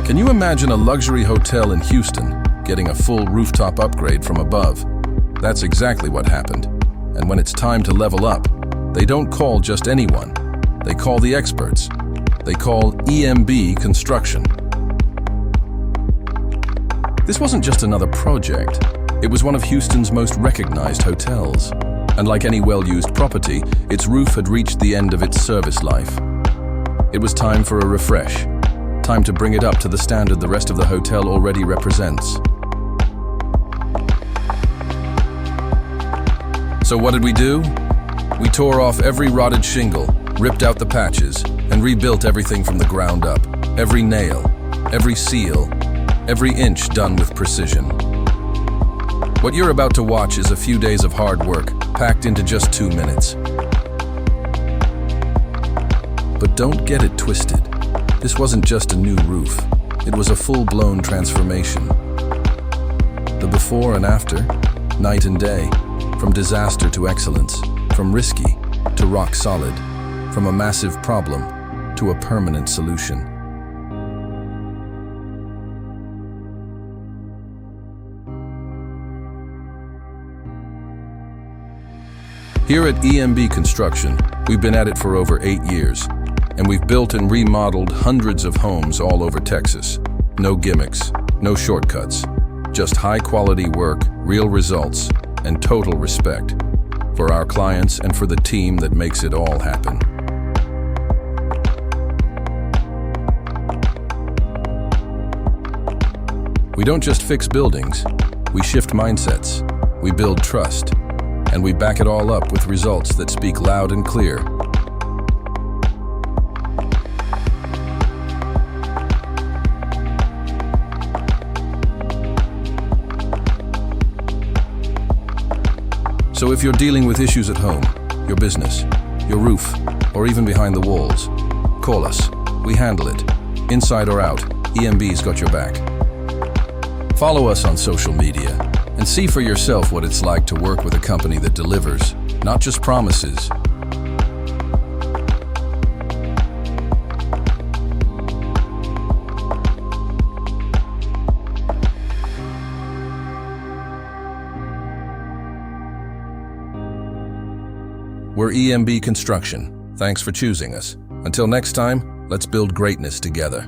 Can you imagine a luxury hotel in Houston getting a full rooftop upgrade from above? That's exactly what happened. And when it's time to level up, they don't call just anyone. They call the experts. They call EMB Construction. This wasn't just another project. It was one of Houston's most recognized hotels. And like any well-used property, its roof had reached the end of its service life. It was time for a refresh. Time to bring it up to the standard the rest of the hotel already represents. So what did we do? We tore off every rotted shingle, ripped out the patches, and rebuilt everything from the ground up. Every nail, every seal, every inch done with precision. What you're about to watch is a few days of hard work, packed into just 2 minutes. But don't get it twisted. This wasn't just a new roof. It was a full-blown transformation. The before and after, night and day, from disaster to excellence, from risky to rock solid, from a massive problem to a permanent solution. Here at EMB Construction, we've been at it for over 8 years, and we've built and remodeled hundreds of homes all over Texas. No gimmicks, no shortcuts, just high-quality work, real results, and total respect for our clients and for the team that makes it all happen. We don't just fix buildings, we shift mindsets, we build trust, and we back it all up with results that speak loud and clear. So if you're dealing with issues at home, your business, your roof, or even behind the walls, call us. We handle it. Inside or out, EMB's got your back. Follow us on social media and see for yourself what it's like to work with a company that delivers, not just promises. We're EMB Construction. Thanks for choosing us. Until next time, let's build greatness together.